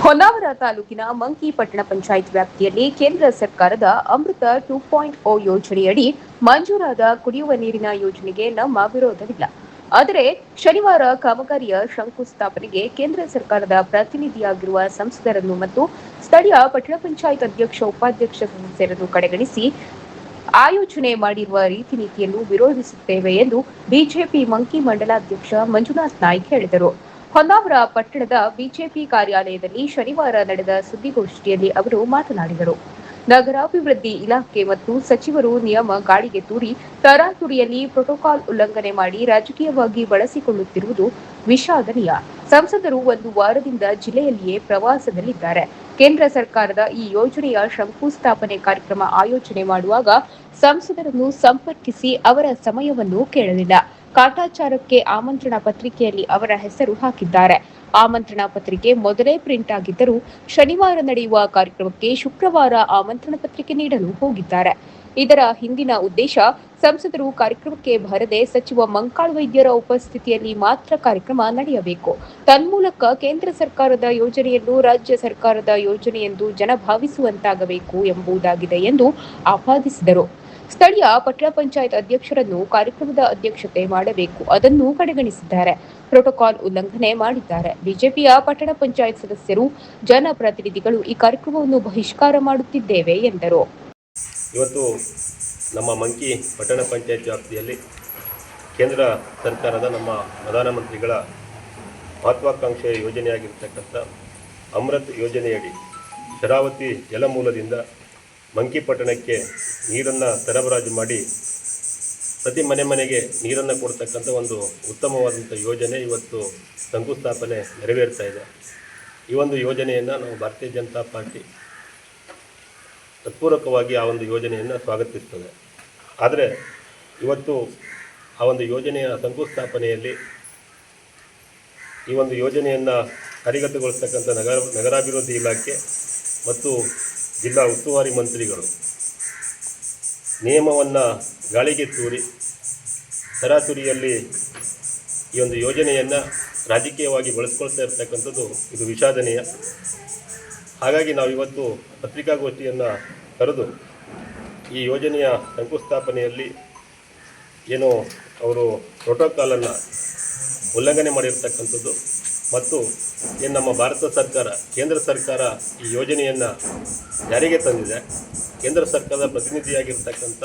ಹೊನ್ನಾವರ ತಾಲೂಕಿನ ಮಂಕಿ ಪಟ್ಟಣ ಪಂಚಾಯತ್ ವ್ಯಾಪ್ತಿಯಲ್ಲಿ ಕೇಂದ್ರ ಸರ್ಕಾರದ ಅಮೃತ 2.0 ಯೋಜನೆಯಡಿ ಮಂಜೂರಾದ ಕುಡಿಯುವ ನೀರಿನ ಯೋಜನೆಗೆ ನಮ್ಮ ವಿರೋಧವಿಲ್ಲ. ಆದರೆ ಶನಿವಾರ ಕಾಮಗಾರಿಯ ಶಂಕುಸ್ಥಾಪನೆಗೆ ಕೇಂದ್ರ ಸರ್ಕಾರದ ಪ್ರತಿನಿಧಿಯಾಗಿರುವ ಸಂಸದರನ್ನು ಮತ್ತು ಸ್ಥಳೀಯ ಪಟ್ಟಣ ಪಂಚಾಯತ್ ಅಧ್ಯಕ್ಷ ಉಪಾಧ್ಯಕ್ಷ ಸದಸ್ಯರನ್ನು ಕಡೆಗಣಿಸಿ ಆಯೋಜನೆ ಮಾಡಿರುವ ರೀತಿ ನೀತಿಯನ್ನು ವಿರೋಧಿಸುತ್ತೇವೆ ಎಂದು ಬಿಜೆಪಿ ಮಂಕಿ ಮಂಡಲಾಧ್ಯಕ್ಷ ಮಂಜುನಾಥ್ ನಾಯ್ಕ್ ಹೇಳಿದರು. ಹೊನ್ನಾವರ ಪಟ್ಟಣದ ಬಿಜೆಪಿ ಕಾರ್ಯಾಲಯದಲ್ಲಿ ಶನಿವಾರ ನಡೆದ ಸುದ್ದಿಗೋಷ್ಠಿಯಲ್ಲಿ ಅವರು ಮಾತನಾಡಿದರು. ನಗರಾಭಿವೃದ್ಧಿ ಇಲಾಖೆ ಮತ್ತು ಸಚಿವರು ನಿಯಮ ಗಾಳಿಗೆ ತೂರಿ ತರಾತುರಿಯಲ್ಲಿ ಪ್ರೋಟೋಕಾಲ್ ಉಲ್ಲಂಘನೆ ಮಾಡಿ ರಾಜಕೀಯವಾಗಿ ಬಳಸಿಕೊಳ್ಳುತ್ತಿರುವುದು ವಿಷಾದನೀಯ. ಸಂಸದರು ಒಂದು ವಾರದಿಂದ ಜಿಲ್ಲೆಯಲ್ಲಿಯೇ ಪ್ರವಾಸದಲ್ಲಿದ್ದಾರೆ. ಕೇಂದ್ರ ಸರ್ಕಾರದ ಈ ಯೋಜನೆಯ ಶಂಕುಸ್ಥಾಪನೆ ಕಾರ್ಯಕ್ರಮ ಆಯೋಜನೆ ಮಾಡುವಾಗ ಸಂಸದರನ್ನು ಸಂಪರ್ಕಿಸಿ ಅವರ ಸಮಯವನ್ನು ಕೇಳಲಿಲ್ಲ. ಕಾಟಾಚಾರಕ್ಕೆ ಆಮಂತ್ರಣ ಪತ್ರಿಕೆಯಲ್ಲಿ ಅವರ ಹೆಸರು ಹಾಕಿದ್ದಾರೆ. ಆಮಂತ್ರಣ ಪತ್ರಿಕೆ ಮೊದಲೇ ಪ್ರಿಂಟ್ ಆಗಿದ್ದರೂ ಶನಿವಾರ ನಡೆಯುವ ಕಾರ್ಯಕ್ರಮಕ್ಕೆ ಶುಕ್ರವಾರ ಆಮಂತ್ರಣ ಪತ್ರಿಕೆ ನೀಡಲು ಹೋಗಿದ್ದಾರೆ. ಇದರ ಹಿಂದಿನ ಉದ್ದೇಶ ಸಂಸದರು ಕಾರ್ಯಕ್ರಮಕ್ಕೆ ಬರದೆ ಸಚಿವ ಮಂಕಾಳ್ ವೈದ್ಯರ ಉಪಸ್ಥಿತಿಯಲ್ಲಿ ಮಾತ್ರ ಕಾರ್ಯಕ್ರಮ ನಡೆಯಬೇಕು. ತನ್ಮೂಲಕ ಕೇಂದ್ರ ಸರ್ಕಾರದ ಯೋಜನೆಯನ್ನು ರಾಜ್ಯ ಸರ್ಕಾರದ ಯೋಜನೆಯೆಂದು ಜನ ಭಾವಿಸುವಂತಾಗಬೇಕು ಎಂಬುದಾಗಿದೆ ಎಂದು ಆಪಾದಿಸಿದರು. ಸ್ಥಳೀಯ ಪಟ್ಟಣ ಪಂಚಾಯತ್ ಅಧ್ಯಕ್ಷರನ್ನು ಕಾರ್ಯಕ್ರಮದ ಅಧ್ಯಕ್ಷತೆ ಮಾಡಬೇಕು, ಅದನ್ನು ಕಡೆಗಣಿಸಿದ್ದಾರೆ. ಪ್ರೋಟೋಕಾಲ್ ಉಲ್ಲಂಘನೆ ಮಾಡಿದ್ದಾರೆ. ಬಿಜೆಪಿಯ ಪಟ್ಟಣ ಪಂಚಾಯತ್ ಸದಸ್ಯರು, ಜನಪ್ರತಿನಿಧಿಗಳು ಈ ಕಾರ್ಯಕ್ರಮವನ್ನು ಬಹಿಷ್ಕಾರ ಮಾಡುತ್ತಿದ್ದೇವೆ ಎಂದರು. ಇವತ್ತು ನಮ್ಮ ಮಂಕಿ ಪಟ್ಟಣ ಪಂಚಾಯತ್ ವ್ಯಾಪ್ತಿಯಲ್ಲಿ ಕೇಂದ್ರ ಸರ್ಕಾರದ ನಮ್ಮ ಪ್ರಧಾನಮಂತ್ರಿಗಳ ಮಹತ್ವಾಕಾಂಕ್ಷೆಯ ಯೋಜನೆಯಾಗಿರ್ತಕ್ಕಂಥ ಅಮೃತ್ ಯೋಜನೆಯಡಿ ಶರಾವತಿ ಜಲಮೂಲದಿಂದ ಮಂಕಿ ಪಟ್ಟಣಕ್ಕೆ ನೀರನ್ನು ಸರಬರಾಜು ಮಾಡಿ ಪ್ರತಿ ಮನೆಗೆ ನೀರನ್ನು ಕೊಡ್ತಕ್ಕಂಥ ಒಂದು ಉತ್ತಮವಾದಂಥ ಯೋಜನೆ ಇವತ್ತು ಶಂಕುಸ್ಥಾಪನೆ ನೆರವೇರ್ತಾ ಇದೆ. ಈ ಒಂದು ಯೋಜನೆಯನ್ನು ನಾವು ಭಾರತೀಯ ಜನತಾ ಪಾರ್ಟಿ ತತ್ಪೂರ್ವಕವಾಗಿ ಆ ಒಂದು ಯೋಜನೆಯನ್ನು ಸ್ವಾಗತಿಸ್ತದೆ. ಆದರೆ ಇವತ್ತು ಆ ಒಂದು ಯೋಜನೆಯ ಶಂಕುಸ್ಥಾಪನೆಯಲ್ಲಿ ಈ ಒಂದು ಯೋಜನೆಯನ್ನು ಕಾರ್ಯಗತಗೊಳಿಸ್ತಕ್ಕಂಥ ನಗರಾಭಿವೃದ್ಧಿ ಇಲಾಖೆ ಮತ್ತು ಜಿಲ್ಲಾ ಉಸ್ತುವಾರಿ ಮಂತ್ರಿಗಳು ನಿಯಮವನ್ನು ಗಾಳಿಗೆ ತೂರಿ ತರಾತುರಿಯಲ್ಲಿ ಈ ಒಂದು ಯೋಜನೆಯನ್ನು ರಾಜಕೀಯವಾಗಿ ಬಳಸ್ಕೊಳ್ತಾ ಇರ್ತಕ್ಕಂಥದ್ದು ಇದು ವಿಷಾದನೀಯ. ಹಾಗಾಗಿ ನಾವು ಇವತ್ತು ಪತ್ರಿಕಾಗೋಷ್ಠಿಯನ್ನು ಕರೆದು ಈ ಯೋಜನೆಯ ಶಂಕುಸ್ಥಾಪನೆಯಲ್ಲಿ ಏನು ಅವರು ಪ್ರೋಟೋಕಾಲನ್ನು ಉಲ್ಲಂಘನೆ ಮಾಡಿರ್ತಕ್ಕಂಥದ್ದು ಮತ್ತು ಏನು ನಮ್ಮ ಭಾರತ ಸರ್ಕಾರ ಕೇಂದ್ರ ಸರ್ಕಾರ ಈ ಯೋಜನೆಯನ್ನು ಜಾರಿಗೆ ತಂದಿದೆ, ಕೇಂದ್ರ ಸರ್ಕಾರದ ಪ್ರತಿನಿಧಿಯಾಗಿರ್ತಕ್ಕಂಥ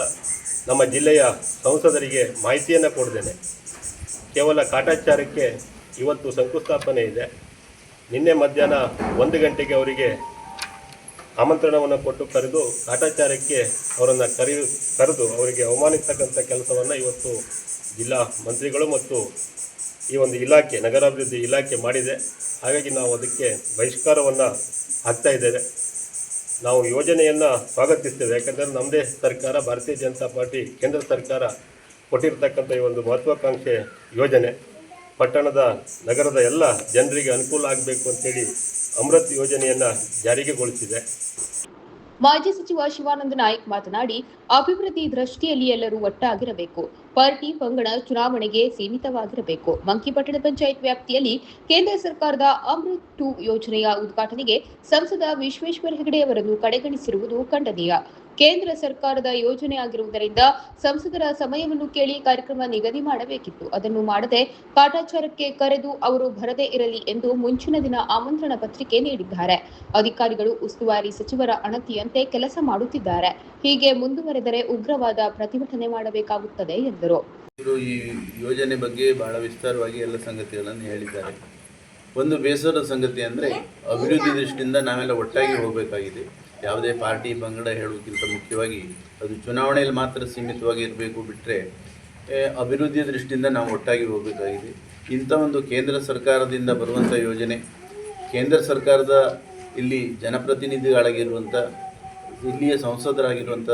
ನಮ್ಮ ಜಿಲ್ಲೆಯ ಸಂಸದರಿಗೆ ಮಾಹಿತಿಯನ್ನು ಕೊಡದೇನೆ ಕೇವಲ ಕಾಟಾಚಾರಕ್ಕೆ ಇವತ್ತು ಶಂಕುಸ್ಥಾಪನೆ ಇದೆ. ನಿನ್ನೆ ಮಧ್ಯಾಹ್ನ 1 ಗಂಟೆಗೆ ಅವರಿಗೆ ಆಮಂತ್ರಣವನ್ನು ಕೊಟ್ಟು ಕರೆದು ಕಾಟಾಚಾರಕ್ಕೆ ಅವರನ್ನು ಕರೆದು ಅವರಿಗೆ ಅವಮಾನಿಸ್ತಕ್ಕಂಥ ಕೆಲಸವನ್ನು ಇವತ್ತು ಜಿಲ್ಲಾ ಮಂತ್ರಿಗಳು ಮತ್ತು ಈ ಒಂದು ಇಲಾಖೆ ನಗರಾಭಿವೃದ್ಧಿ ಇಲಾಖೆ ಮಾಡಿದೆ. ಹಾಗಾಗಿ ನಾವು ಅದಕ್ಕೆ ಬಹಿಷ್ಕಾರವನ್ನು ಹಾಕ್ತಾ ಇದ್ದೇವೆ. ನಾವು ಯೋಜನೆಯನ್ನು ಸ್ವಾಗತಿಸ್ತೇವೆ. ಯಾಕೆಂದರೆ ನಮ್ಮದೇ ಸರ್ಕಾರ ಭಾರತೀಯ ಜನತಾ ಪಾರ್ಟಿ ಕೇಂದ್ರ ಸರ್ಕಾರ ಕೊಟ್ಟಿರ್ತಕ್ಕಂಥ ಈ ಒಂದು ಮಹತ್ವಾಕಾಂಕ್ಷೆ ಯೋಜನೆ ಪಟ್ಟಣದ ನಗರದ ಎಲ್ಲ ಜನರಿಗೆ ಅನುಕೂಲ ಆಗಬೇಕು ಅಂತೇಳಿ ಅಮೃತ್ ಯೋಜನೆಯನ್ನು ಜಾರಿಗೆಗೊಳಿಸಿದೆ. ಮಾಜಿ ಸಚಿವ ಶಿವಾನಂದ ನಾಯ್ಕ್ ಮಾತನಾಡಿ, ಅಭಿವೃದ್ಧಿ ದೃಷ್ಟಿಯಲ್ಲಿ ಎಲ್ಲರೂ ಒಟ್ಟಾಗಿರಬೇಕು. ಪಾರ್ಟಿ ಪಂಗಡ ಚುನಾವಣೆಗೆ ಸೀಮಿತವಾಗಿರಬೇಕು. ಮಂಕಿ ಪಟ್ಟಣ ಪಂಚಾಯತ್ ವ್ಯಾಪ್ತಿಯಲ್ಲಿ ಕೇಂದ್ರ ಸರ್ಕಾರದ ಅಮೃತ್ 2 ಯೋಜನೆಯ ಉದ್ಘಾಟನೆಗೆ ಸಂಸದ ವಿಶ್ವೇಶ್ವರ ಹೆಗಡೆ ಅವರನ್ನು ಕಡೆಗಣಿಸಿರುವುದು ಖಂಡನೀಯ. ಕೇಂದ್ರ ಸರ್ಕಾರದ ಯೋಜನೆ ಆಗಿರುವುದರಿಂದ ಸಂಸದರ ಸಮಯವನ್ನು ಕೇಳಿ ಕಾರ್ಯಕ್ರಮ ನಿಗದಿ ಮಾಡಬೇಕಿತ್ತು. ಅದನ್ನು ಮಾಡದೆ ಕಾಟಾಚಾರಕ್ಕೆ ಕರೆದು ಅವರು ಬರದೇ ಇರಲಿ ಎಂದು ಮುಂಚಿನ ದಿನ ಆಮಂತ್ರಣ ಪತ್ರಿಕೆ ನೀಡಿದ್ದಾರೆ. ಅಧಿಕಾರಿಗಳು ಉಸ್ತುವಾರಿ ಸಚಿವರ ಅಣತಿಯಂತೆ ಕೆಲಸ ಮಾಡುತ್ತಿದ್ದಾರೆ. ಹೀಗೆ ಮುಂದುವರೆದರೆ ಉಗ್ರವಾದ ಪ್ರತಿಭಟನೆ ಮಾಡಬೇಕಾಗುತ್ತದೆ ಎಂದರು. ಈ ಯೋಜನೆ ಬಗ್ಗೆ ಬಹಳ ವಿಸ್ತಾರವಾಗಿ ಎಲ್ಲ ಸಂಗತಿಗಳನ್ನು ಹೇಳಿದ್ದಾರೆ. ಒಂದು ಬೇಸರದ ಸಂಗತಿ ಅಂದರೆ ಅಭಿವೃದ್ಧಿ ದೃಷ್ಟಿಯಿಂದ ನಾವೆಲ್ಲ ಒಟ್ಟಾಗಿ ಹೋಗಬೇಕಾಗಿದೆ. ಯಾವುದೇ ಪಾರ್ಟಿ ಪಂಗಡ ಹೇಳೋಕ್ಕಿಂತ ಮುಖ್ಯವಾಗಿ ಅದು ಚುನಾವಣೆಯಲ್ಲಿ ಮಾತ್ರ ಸೀಮಿತವಾಗಿ ಇರಬೇಕು, ಬಿಟ್ಟರೆ ಅಭಿವೃದ್ಧಿ ದೃಷ್ಟಿಯಿಂದ ನಾವು ಒಟ್ಟಾಗಿ ಹೋಗಬೇಕಾಗಿದೆ. ಇಂಥ ಒಂದು ಕೇಂದ್ರ ಸರ್ಕಾರದಿಂದ ಬರುವಂಥ ಯೋಜನೆ, ಕೇಂದ್ರ ಸರ್ಕಾರದ ಇಲ್ಲಿ ಜನಪ್ರತಿನಿಧಿಗಳಾಗಿರುವಂಥ ಇಲ್ಲಿಯ ಸಂಸದರಾಗಿರುವಂಥ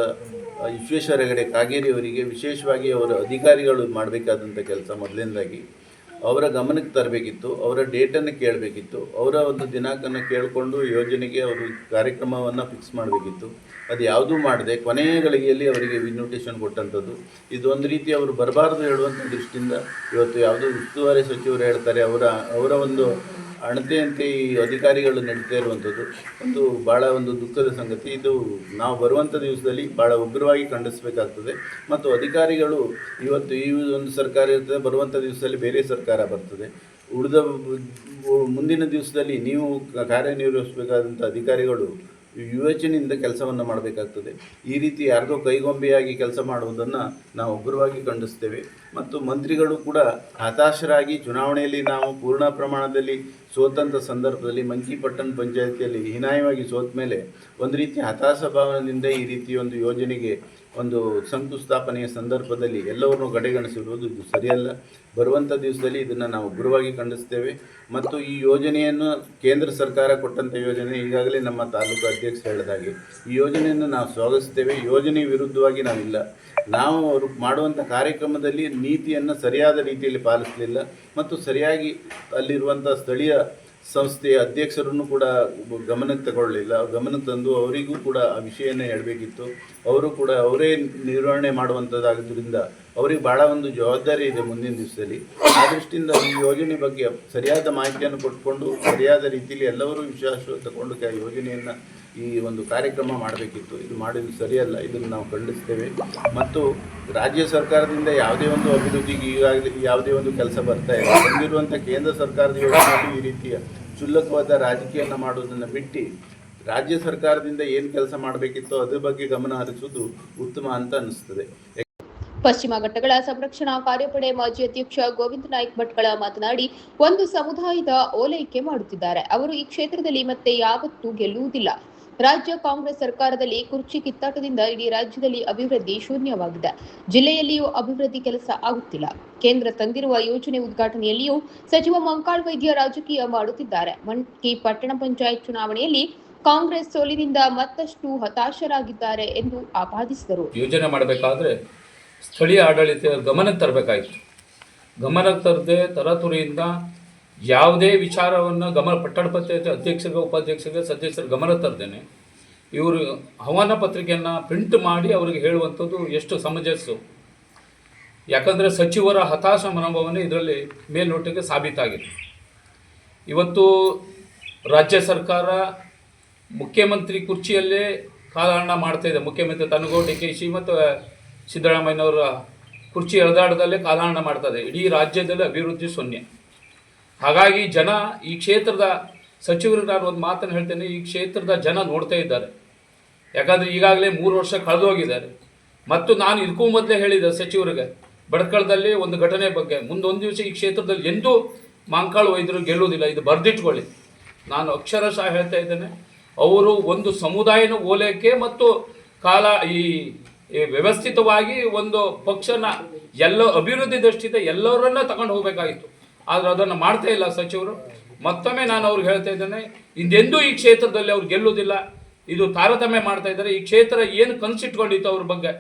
ವಿಶ್ವೇಶ್ವರ ಹೆಗಡೆ ಕಾಗೇರಿ ಅವರಿಗೆ ವಿಶೇಷವಾಗಿ ಅವರ ಅಧಿಕಾರಿಗಳು ಮಾಡಬೇಕಾದಂಥ ಕೆಲಸ ಮೊದಲನೇದಾಗಿ ಅವರ ಗಮನಕ್ಕೆ ತರಬೇಕಿತ್ತು. ಅವರ ಡೇಟನ್ನು ಕೇಳಬೇಕಿತ್ತು. ಅವರ ಒಂದು ದಿನಾಂಕನ್ನು ಕೇಳಿಕೊಂಡು ಯೋಜನೆಗೆ ಅವರು ಕಾರ್ಯಕ್ರಮವನ್ನು ಫಿಕ್ಸ್ ಮಾಡಬೇಕಿತ್ತು. ಅದು ಯಾವುದೂ ಮಾಡದೆ ಕೊನೆಯ ಗಳಿಗೆಯಲ್ಲಿ ಅವರಿಗೆ ಇನ್ವಿಟೇಷನ್ ಕೊಟ್ಟಂಥದ್ದು. ಇದೊಂದು ರೀತಿ ಅವರು ಬರಬಾರ್ದು ಹೇಳುವಂಥ ದೃಷ್ಟಿಯಿಂದ ಇವತ್ತು ಯಾವುದೋ ಉಸ್ತುವಾರಿ ಸಚಿವರು ಹೇಳ್ತಾರೆ, ಅವರ ಒಂದು ಅಣತೆಯಂತೆ ಈ ಅಧಿಕಾರಿಗಳು ನಡೀತಾ ಇರುವಂಥದ್ದು ಭಾಳ ಒಂದು ದುಃಖದ ಸಂಗತಿ. ಇದು ನಾವು ಬರುವಂಥ ದಿವಸದಲ್ಲಿ ಭಾಳ ಉಗ್ರವಾಗಿ ಖಂಡಿಸಬೇಕಾಗ್ತದೆ. ಮತ್ತು ಅಧಿಕಾರಿಗಳು ಇವತ್ತು ಈ ಒಂದು ಸರ್ಕಾರ ಇರ್ತದೆ, ಬರುವಂಥ ದಿವಸದಲ್ಲಿ ಬೇರೆ ಸರ್ಕಾರ ಬರ್ತದೆ. ಮುಂದಿನ ದಿವಸದಲ್ಲಿ ನೀವು ಕಾರ್ಯನಿರ್ವಹಿಸಬೇಕಾದಂಥ ಅಧಿಕಾರಿಗಳು ವಿವೇಚನೆಯಿಂದ ಕೆಲಸವನ್ನು ಮಾಡಬೇಕಾಗ್ತದೆ. ಈ ರೀತಿ ಯಾರ್ದೋ ಕೈಗೊಂಬೆಯಾಗಿ ಕೆಲಸ ಮಾಡುವುದನ್ನು ನಾವು ಉಗ್ರವಾಗಿ ಖಂಡಿಸ್ತೇವೆ. ಮತ್ತು ಮಂತ್ರಿಗಳು ಕೂಡ ಹತಾಶರಾಗಿ ಚುನಾವಣೆಯಲ್ಲಿ ನಾವು ಪೂರ್ಣ ಪ್ರಮಾಣದಲ್ಲಿ ಸೋತಂಥ ಸಂದರ್ಭದಲ್ಲಿ ಮಂಕಿಪಟ್ಟಣ ಪಂಚಾಯಿತಿಯಲ್ಲಿ ಹೀನಾಯವಾಗಿ ಸೋತ ಮೇಲೆ ಒಂದು ರೀತಿ ಹತಾಶ ಭಾವನೆಯಿಂದ ಈ ರೀತಿ ಒಂದು ಯೋಜನೆಗೆ ಒಂದು ಶಂಕುಸ್ಥಾಪನೆಯ ಸಂದರ್ಭದಲ್ಲಿ ಎಲ್ಲವನ್ನೂ ಕಡೆಗಣಿಸಿರುವುದು ಇದು ಸರಿಯಲ್ಲ. ಬರುವಂಥ ದಿವಸದಲ್ಲಿ ಇದನ್ನು ನಾವು ಉಗ್ರವಾಗಿ ಖಂಡಿಸ್ತೇವೆ. ಮತ್ತು ಈ ಯೋಜನೆಯನ್ನು ಕೇಂದ್ರ ಸರ್ಕಾರ ಕೊಟ್ಟಂಥ ಯೋಜನೆ ಈಗಾಗಲೇ ನಮ್ಮ ತಾಲೂಕು ಅಧ್ಯಕ್ಷ ಹೇಳಿದ ಹಾಗೆ ಈ ಯೋಜನೆಯನ್ನು ನಾವು ಸ್ವಾಗತಿಸ್ತೇವೆ. ಯೋಜನೆ ವಿರುದ್ಧವಾಗಿ ನಾವಿಲ್ಲ. ನಾವು ಅವರು ಮಾಡುವಂಥ ಕಾರ್ಯಕ್ರಮದಲ್ಲಿ ನೀತಿಯನ್ನು ಸರಿಯಾದ ರೀತಿಯಲ್ಲಿ ಪಾಲಿಸಲಿಲ್ಲ ಮತ್ತು ಸರಿಯಾಗಿ ಅಲ್ಲಿರುವಂಥ ಸ್ಥಳೀಯ ಸಂಸ್ಥೆಯ ಅಧ್ಯಕ್ಷರನ್ನು ಕೂಡ ಗಮನಕ್ಕೆ ತಗೊಳ್ಳಲಿಲ್ಲ. ಗಮನಕ್ಕೆ ತಂದು ಅವರಿಗೂ ಕೂಡ ಆ ವಿಷಯನ ಹೇಳಬೇಕಿತ್ತು. ಅವರು ಕೂಡ ಅವರೇ ನಿರ್ವಹಣೆ ಮಾಡುವಂಥದ್ದಾಗೋದ್ರಿಂದ ಅವರಿಗೆ ಭಾಳ ಒಂದು ಜವಾಬ್ದಾರಿ ಇದೆ ಮುಂದಿನ ದಿವಸದಲ್ಲಿ. ಆ ದೃಷ್ಟಿಯಿಂದ ಈ ಯೋಜನೆ ಬಗ್ಗೆ ಸರಿಯಾದ ಮಾಹಿತಿಯನ್ನು ಕೊಟ್ಕೊಂಡು ಸರಿಯಾದ ರೀತಿಯಲ್ಲಿ ಎಲ್ಲರೂ ವಿಶ್ವಾಸ ತಗೊಂಡು ಯೋಜನೆಯನ್ನು ಈ ಒಂದು ಕಾರ್ಯಕ್ರಮ ಮಾಡಬೇಕಿತ್ತು. ಇದು ಮಾಡಿದ್ದು ಸರಿಯಲ್ಲ. ಇದನ್ನು ನಾವು ಖಂಡಿಸ್ತೇವೆ. ಮತ್ತು ರಾಜ್ಯ ಸರ್ಕಾರದಿಂದ ಯಾವುದೇ ಒಂದು ಅಭಿವೃದ್ಧಿಗೆ ಈಗಾಗಲೇ ಯಾವುದೇ ಒಂದು ಕೆಲಸ ಬರ್ತಾ ಇಲ್ಲ. ಬಂದಿರುವಂಥ ಕೇಂದ್ರ ಸರ್ಕಾರದ ಯೋಜನೆಯಲ್ಲಿ ಈ ರೀತಿಯ ಕ್ಷುಲ್ಲಕವಾದ ರಾಜಕೀಯವನ್ನು ಮಾಡುವುದನ್ನು ಬಿಟ್ಟು ರಾಜ್ಯ ಸರ್ಕಾರದಿಂದ ಏನು ಕೆಲಸ ಮಾಡಬೇಕಿತ್ತೋ ಅದ್ರ ಬಗ್ಗೆ ಗಮನ ಹರಿಸುವುದು ಉತ್ತಮ ಅಂತ ಅನ್ನಿಸ್ತದೆ. ಪಶ್ಚಿಮ ಘಟ್ಟಗಳ ಸಂರಕ್ಷಣಾ ಕಾರ್ಯಪಡೆ ಮಾಜಿ ಅಧ್ಯಕ್ಷ ಗೋವಿಂದ ನಾಯ್ಕ ಭಟ್ಕಳ ಮಾತನಾಡಿ, ಒಂದು ಸಮುದಾಯದ ಓಲೈಕೆ ಮಾಡುತ್ತಿದ್ದಾರೆ. ಅವರು ಈ ಕ್ಷೇತ್ರದಲ್ಲಿ ಮತ್ತೆ ಯಾವತ್ತೂ ಗೆಲ್ಲುವುದಿಲ್ಲ. ರಾಜ್ಯ ಕಾಂಗ್ರೆಸ್ ಸರ್ಕಾರದಲ್ಲಿ ಕುರ್ಚಿ ಕಿತ್ತಾಟದಿಂದ ಇಡೀ ರಾಜ್ಯದಲ್ಲಿ ಅಭಿವೃದ್ಧಿ ಶೂನ್ಯವಾಗಿದೆ. ಜಿಲ್ಲೆಯಲ್ಲಿಯೂ ಅಭಿವೃದ್ಧಿ ಕೆಲಸ ಆಗುತ್ತಿಲ್ಲ. ಕೇಂದ್ರ ತಂದಿರುವ ಯೋಜನೆ ಉದ್ಘಾಟನೆಯಲ್ಲಿಯೂ ಸಚಿವ ಮಂಕಾಳ್ ವೈದ್ಯ ರಾಜಕೀಯ ಮಾಡುತ್ತಿದ್ದಾರೆ. ಮಂಕಿ ಪಟ್ಟಣ ಪಂಚಾಯತ್ ಚುನಾವಣೆಯಲ್ಲಿ ಕಾಂಗ್ರೆಸ್ ಸೋಲಿನಿಂದ ಮತ್ತಷ್ಟು ಹತಾಶರಾಗಿದ್ದಾರೆ ಎಂದು ಆಪಾದಿಸಿದರು. ಯೋಜನೆ ಮಾಡಬೇಕಾದ್ರೆ ಸ್ಥಳೀಯ ಆಡಳಿತ ಗಮನಕ್ಕೆ ತರಬೇಕಾಯಿತು. ಗಮನಕ್ಕೆ ತರದೆ ತರಾತುರಿಯಿಂದ ಯಾವುದೇ ವಿಚಾರವನ್ನು ಪಟ್ಟಣ ಪಂಚಾಯತ್ ಅಧ್ಯಕ್ಷರಿಗೆ ಉಪಾಧ್ಯಕ್ಷರಿಗೆ ಸದಸ್ಯರು ಗಮನ ತರದೇನೆ ಇವರು ಆಹ್ವಾನ ಪತ್ರಿಕೆಯನ್ನು ಪ್ರಿಂಟ್ ಮಾಡಿ ಅವರಿಗೆ ಹೇಳುವಂಥದ್ದು ಎಷ್ಟು ಸಮಂಜಸ. ಯಾಕಂದರೆ ಸಚಿವರ ಹತಾಶ ಮನೋಭಾವನೆ ಇದರಲ್ಲಿ ಮೇಲ್ನೋಟಕ್ಕೆ ಸಾಬೀತಾಗಿದೆ. ಇವತ್ತು ರಾಜ್ಯ ಸರ್ಕಾರ ಮುಖ್ಯಮಂತ್ರಿ ಕುರ್ಚಿಯಲ್ಲೇ ಕಾಲಹರಣ ಮಾಡ್ತಾಯಿದೆ. ಮುಖ್ಯಮಂತ್ರಿ ತನಗೂ DK ಮತ್ತು ಸಿದ್ದರಾಮಯ್ಯನವರ ಕುರ್ಚಿ ಎಳೆದಾಟದಲ್ಲೇ ಕಾಲಹರಣ ಮಾಡ್ತದೆ. ಇಡೀ ರಾಜ್ಯದಲ್ಲಿ ಅಭಿವೃದ್ಧಿ ಶೂನ್ಯ. ಹಾಗಾಗಿ ಜನ ಈ ಕ್ಷೇತ್ರದ ಸಚಿವರಿಗೆ ನಾನು ಒಂದು ಮಾತನ್ನು ಹೇಳ್ತೇನೆ, ಈ ಕ್ಷೇತ್ರದ ಜನ ನೋಡ್ತಾ ಇದ್ದಾರೆ. ಯಾಕಂದರೆ ಈಗಾಗಲೇ 3 ವರ್ಷ ಕಳೆದೋಗಿದ್ದಾರೆ. ಮತ್ತು ನಾನು ಇದಕ್ಕೂ ಮೊದಲೇ ಹೇಳಿದ್ದೆ ಸಚಿವರಿಗೆ, ಬಡ್ಕಳದಲ್ಲಿ ಒಂದು ಘಟನೆ ಬಗ್ಗೆ ಮುಂದೊಂದು ದಿವಸ ಈ ಕ್ಷೇತ್ರದಲ್ಲಿ ಎಂದೂ ಮಂಕಾಳ್ ವೈದ್ಯರು ಗೆಲ್ಲುವುದಿಲ್ಲ. ಇದು ಬರೆದಿಟ್ಕೊಳ್ಳಿ. ನಾನು ಅಕ್ಷರಶಃ ಹೇಳ್ತಾ ಇದ್ದೇನೆ. ಅವರು ಒಂದು ಸಮುದಾಯನ ಓಲೈಕೆ ಮತ್ತು ಈ ವ್ಯವಸ್ಥಿತವಾಗಿ ಒಂದು ಪಕ್ಷನ ಅಭಿವೃದ್ಧಿ ದೃಷ್ಟಿಯಿಂದ ಎಲ್ಲರನ್ನ ತಗೊಂಡು ಹೋಗಬೇಕಾಗಿತ್ತು. ಆದರೆ ಅದನ್ನು ಮಾಡ್ತಾ ಇಲ್ಲ ಸಚಿವರು. ಮತ್ತೊಮ್ಮೆ ನಾನು ಅವ್ರಿಗೆ ಹೇಳ್ತಾ ಇದ್ದೇನೆ, ಇಂದೆಂದೂ ಈ ಕ್ಷೇತ್ರದಲ್ಲಿ ಅವ್ರು ಗೆಲ್ಲುವುದಿಲ್ಲ. ಇದು ತಾರತಮ್ಯ ಮಾಡ್ತಾ ಇದ್ದಾರೆ. ಈ ಕ್ಷೇತ್ರ ಏನು ಕನಸಿಟ್ಕೊಂಡಿತ್ತು ಅವ್ರ ಬಗ್ಗೆ,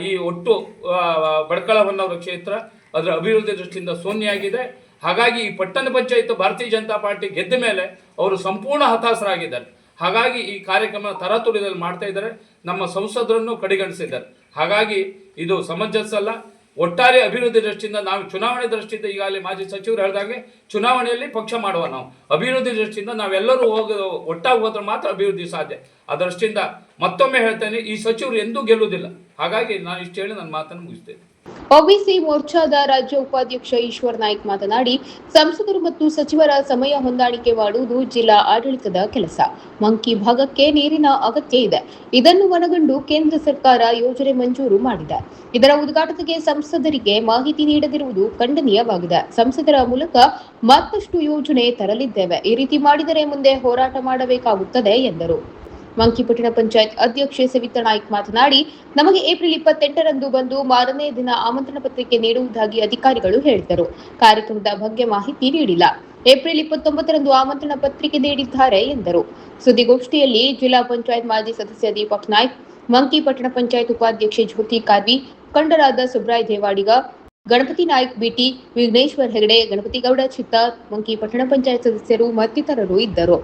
ಈ ಒಟ್ಟು ಬಡ್ಕಳವನ್ನವರ ಕ್ಷೇತ್ರ ಅದರ ಅಭಿವೃದ್ಧಿ ದೃಷ್ಟಿಯಿಂದ ಶೂನ್ಯವಾಗಿದೆ. ಹಾಗಾಗಿ ಈ ಪಟ್ಟಣ ಪಂಚಾಯತ್ ಭಾರತೀಯ ಜನತಾ ಪಾರ್ಟಿ ಗೆದ್ದ ಮೇಲೆ ಅವರು ಸಂಪೂರ್ಣ ಹತಾಶರಾಗಿದ್ದಾರೆ. ಹಾಗಾಗಿ ಈ ಕಾರ್ಯಕ್ರಮ ತರಾತುರಿಯಲ್ಲಿ ಮಾಡ್ತಾ ಇದ್ದಾರೆ. ನಮ್ಮ ಸಂಸದರನ್ನು ಕಡೆಗಣಿಸಿದ್ದಾರೆ. ಹಾಗಾಗಿ ಇದು ಸಮಂಜಸ ಅಲ್ಲ. ಒಟ್ಟಾರೆ ಅಭಿವೃದ್ಧಿ ದೃಷ್ಟಿಯಿಂದ ನಾವು ಚುನಾವಣೆ ದೃಷ್ಟಿಯಿಂದ ಈಗಾಗಲೇ ಮಾಜಿ ಸಚಿವರು ಹೇಳಿದಾಗೆ ಚುನಾವಣೆಯಲ್ಲಿ ಪಕ್ಷ ಮಾಡುವ ನಾವು ಅಭಿವೃದ್ಧಿ ದೃಷ್ಟಿಯಿಂದ ನಾವೆಲ್ಲರೂ ಒಟ್ಟಾಗಿ ಹೋದ್ರೆ ಮಾತ್ರ ಅಭಿವೃದ್ಧಿ ಸಾಧ್ಯ. ಆ ದೃಷ್ಟಿಯಿಂದ ಮತ್ತೊಮ್ಮೆ ಹೇಳ್ತೇನೆ, ಈ ಸಚಿವರು ಎಂದೂ ಗೆಲ್ಲುವುದಿಲ್ಲ. ಹಾಗಾಗಿ ನಾನು ಇಷ್ಟು ಹೇಳಿ ನನ್ನ ಮಾತನ್ನು ಮುಗಿಸ್ತೇನೆ. ಒಬಿಸಿ ಮೋರ್ಚಾದ ರಾಜ್ಯ ಉಪಾಧ್ಯಕ್ಷ ಈಶ್ವರ್ ನಾಯ್ಕ್ ಮಾತನಾಡಿ, ಸಂಸದರು ಮತ್ತು ಸಚಿವರ ಸಮಯ ಹೊಂದಾಣಿಕೆ ಮಾಡುವುದು ಜಿಲ್ಲಾ ಆಡಳಿತದ ಕೆಲಸ. ಮಂಕಿ ಭಾಗಕ್ಕೆ ನೀರಿನ ಅಗತ್ಯ ಇದೆ. ಇದನ್ನು ಮನಗಂಡು ಕೇಂದ್ರ ಸರ್ಕಾರ ಯೋಜನೆ ಮಂಜೂರು ಮಾಡಿದೆ. ಇದರ ಉದ್ಘಾಟನೆಗೆ ಸಂಸದರಿಗೆ ಮಾಹಿತಿ ನೀಡದಿರುವುದು ಖಂಡನೀಯವಾಗಿದೆ. ಸಂಸದರ ಮೂಲಕ ಮತ್ತಷ್ಟು ಯೋಜನೆ ತರಲಿದ್ದೇವೆ. ಈ ರೀತಿ ಮಾಡಿದರೆ ಮುಂದೆ ಹೋರಾಟ ಮಾಡಬೇಕಾಗುತ್ತದೆ ಎಂದರು. ಮಂಕಿಪಟ್ಟಣ ಪಂಚಾಯತ್ ಅಧ್ಯಕ್ಷೆ ಸವಿತಾ ನಾಯ್ಕ್ ಮಾತನಾಡಿ, ನಮಗೆ ಏಪ್ರಿಲ್ 28ರಂದು ಬಂದು ಮಾರನೇ ದಿನ ಆಮಂತ್ರಣ ಪತ್ರಿಕೆ ನೀಡುವುದಾಗಿ ಅಧಿಕಾರಿಗಳು ಹೇಳಿದರು. ಕಾರ್ಯಕ್ರಮದ ಬಗ್ಗೆ ಮಾಹಿತಿ ನೀಡಿಲ್ಲ. ಏಪ್ರಿಲ್ 29ರಂದು ಆಮಂತ್ರಣ ಪತ್ರಿಕೆ ನೀಡಿದ್ದಾರೆ ಎಂದರು. ಸುದ್ದಿಗೋಷ್ಠಿಯಲ್ಲಿ ಜಿಲ್ಲಾ ಪಂಚಾಯತ್ ಮಾಜಿ ಸದಸ್ಯ ದೀಪಕ್ ನಾಯ್ಕ್, ಮಂಕಿಪಟ್ಟಣ ಪಂಚಾಯತ್ ಉಪಾಧ್ಯಕ್ಷೆ ಜ್ಯೋತಿ ಕಾರ್ವಿ, ಮುಖಂಡರಾದ ಸುಬ್ರಾಯ್ ದೇವಾಡಿಗ, ಗಣಪತಿ ನಾಯ್ಕ್ ಬಿಟಿ, ವಿಘ್ನೇಶ್ವರ್ ಹೆಗಡೆ, ಗಣಪತಿ ಗೌಡ ಚಿತ್ತಾರ್, ಮಂಕಿಪಟ್ಟಣ ಪಂಚಾಯತ್ ಸದಸ್ಯರು ಮತ್ತಿತರರು ಇದ್ದರು.